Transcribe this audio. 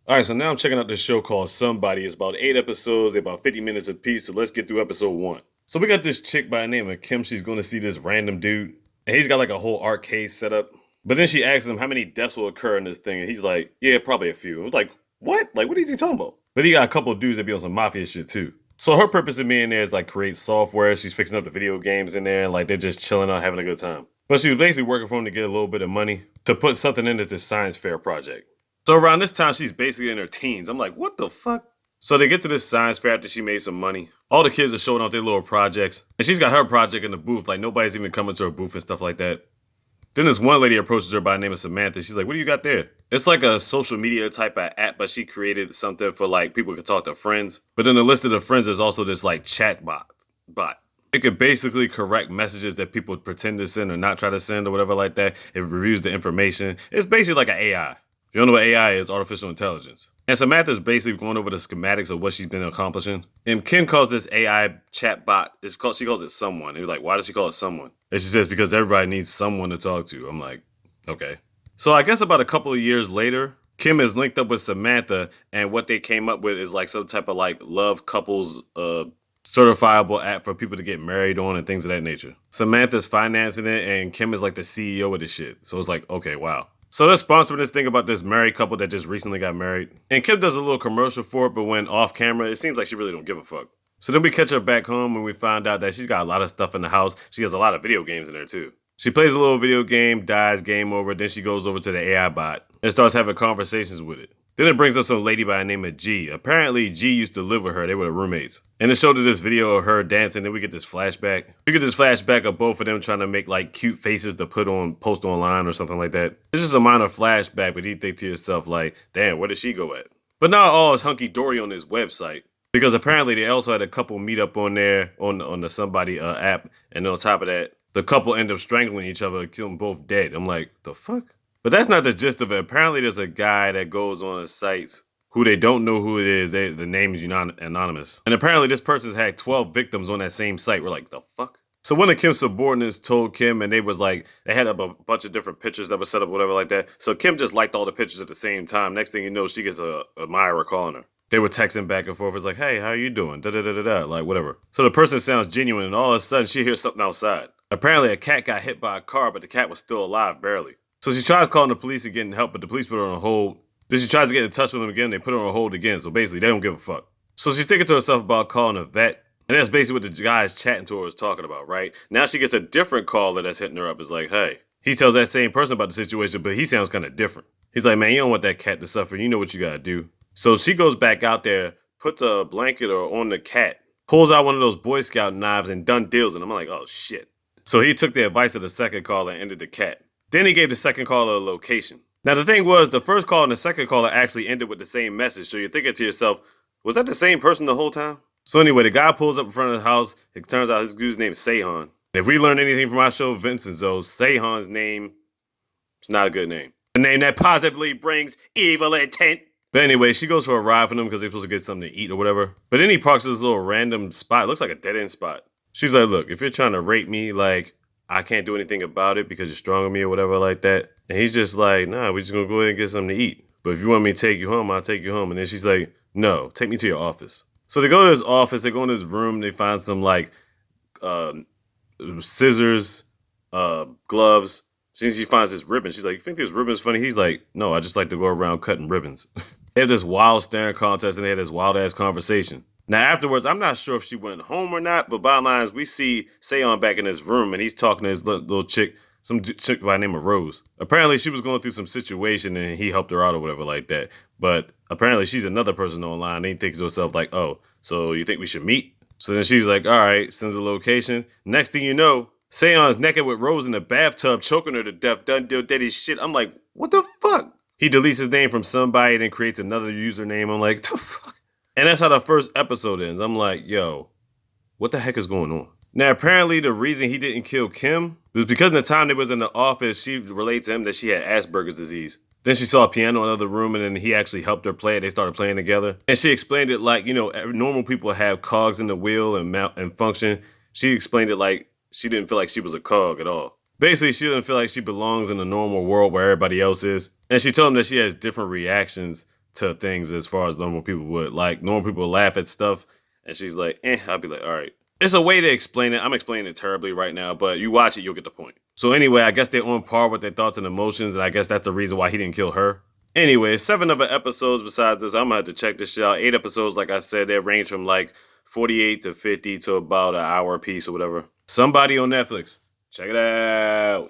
All right, so now I'm checking out this show called Somebody. It's about 8 episodes. They're about 50 minutes apiece. So let's get through episode one. So we got this chick by the name of Kim. She's going to see this random dude, and he's got like a whole arcade set up. But then she asks him how many deaths will occur in this thing, and he's like, "Yeah, probably a few." And we're like, "What? Like, what is he talking about?" But he got a couple of dudes that be on some mafia shit too. So her purpose of being there is like create software. She's fixing up the video games in there, and like they're just chilling out, having a good time. But she was basically working for him to get a little bit of money to put something into this science fair project. So around this time, she's basically in her teens. I'm like, what the fuck? So they get to this science fair after she made some money. All the kids are showing off their little projects. And she's got her project in the booth. Like nobody's even coming to her booth and stuff like that. Then this one lady approaches her by the name of Samantha. She's like, what do you got there? It's like a social media type of app, but she created something for like people could talk to friends. But in the list of the friends, there's also this like chat bot. It could basically correct messages that people pretend to send or not try to send or whatever like that. It reviews the information. It's basically like an AI. If you don't know what AI is, artificial intelligence. And Samantha's basically going over the schematics of what she's been accomplishing. And Kim calls this AI chat bot, she calls it someone. And you're like, why does she call it someone? And she says, because everybody needs someone to talk to. I'm like, okay. So I guess about a couple of years later, Kim is linked up with Samantha, and what they came up with is like some type of like love couples certifiable app for people to get married on and things of that nature. Samantha's financing it, and Kim is like the CEO of the shit. So it's like, okay, wow. So they're sponsoring this thing about this married couple that just recently got married. And Kim does a little commercial for it, but when off camera, it seems like she really don't give a fuck. So then we catch her back home and we find out that she's got a lot of stuff in the house. She has a lot of video games in there too. She plays a little video game, dies, game over, then she goes over to the AI bot and starts having conversations with it. Then it brings up some lady by the name of G. Apparently, G used to live with her. They were roommates. And it showed her this video of her dancing. Then we get this flashback. We get this flashback of both of them trying to make like cute faces to post online or something like that. It's just a minor flashback, but you think to yourself like, damn, where did she go at? But not all is hunky-dory on this website. Because apparently they also had a couple meet up on there on the Somebody app. And on top of that, the couple end up strangling each other, kill them both dead. I'm like, the fuck? But that's not the gist of it. Apparently, there's a guy that goes on sites who they don't know who it is. The name is anonymous. And apparently, this person's had 12 victims on that same site. We're like, the fuck? So one of Kim's subordinates told Kim, and they had up a bunch of different pictures that were set up, whatever like that. So Kim just liked all the pictures at the same time. Next thing you know, she gets a admirer calling her. They were texting back and forth. It's like, hey, how are you doing? Da da da da da. Like, whatever. So the person sounds genuine, and all of a sudden, she hears something outside. Apparently, a cat got hit by a car, but the cat was still alive, barely. So she tries calling the police and getting help, but the police put her on hold. Then she tries to get in touch with them again. They put her on hold again. So basically, they don't give a fuck. So she's thinking to herself about calling a vet. And that's basically what the guy chatting to her was talking about, right? Now she gets a different caller that's hitting her up. It's like, hey. He tells that same person about the situation, but he sounds kind of different. He's like, man, you don't want that cat to suffer. You know what you got to do. So she goes back out there, puts a blanket on the cat, pulls out one of those Boy Scout knives and done deals. And I'm like, oh, shit. So he took the advice of the second caller and ended the cat. Then he gave the second caller a location. Now, the thing was, the first caller and the second caller actually ended with the same message. So you're thinking to yourself, was that the same person the whole time? So anyway, the guy pulls up in front of the house. It turns out his dude's name is Seihan. If we learned anything from our show, Vincenzo, Seihan's name is not a good name. A name that positively brings evil intent. But anyway, she goes for a ride with him because they're supposed to get something to eat or whatever. But then he parks this little random spot. It looks like a dead-end spot. She's like, look, if you're trying to rape me, like, I can't do anything about it because you're stronger than me or whatever like that. And he's just like, nah, we're just going to go ahead and get something to eat. But if you want me to take you home, I'll take you home. And then she's like, no, take me to your office. So they go to his office. They go in his room. They find some like scissors, gloves. She finds this ribbon. She's like, you think this ribbon's funny? He's like, no, I just like to go around cutting ribbons. They had this wild staring contest and they had this wild ass conversation. Now, afterwards, I'm not sure if she went home or not, but bottom line is we see Seihan back in his room, and he's talking to his little chick, some chick by the name of Rose. Apparently, she was going through some situation, and he helped her out or whatever like that. But apparently, she's another person online, and he thinks to himself, like, oh, so you think we should meet? So then she's like, all right, sends a location. Next thing you know, Seihan's naked with Rose in the bathtub, choking her to death, done his shit. I'm like, what the fuck? He deletes his name from somebody, then creates another username. I'm like, the fuck? And that's how the first episode ends. I'm like, yo, what the heck is going on? Now, apparently the reason he didn't kill Kim was because in the time they was in the office, she relayed to him that she had Asperger's disease. Then she saw a piano in another room and then he actually helped her play it. They started playing together. And she explained it like, normal people have cogs in the wheel and function. She explained it like she didn't feel like she was a cog at all. Basically, she didn't feel like she belongs in the normal world where everybody else is. And she told him that she has different reactions to things as far as normal people would. Like normal people laugh at stuff, and she's like, I'll be like, all right. It's a way to explain it. I'm explaining it terribly right now, but you watch it, you'll get the point. So anyway, I guess they're on par with their thoughts and emotions, and I guess that's the reason why he didn't kill her. Anyway, 7 other episodes besides this. I'm gonna have to check this shit out. 8 episodes, like I said, they range from like 48 to 50 to about an hour a piece or whatever. Somebody on Netflix. Check it out.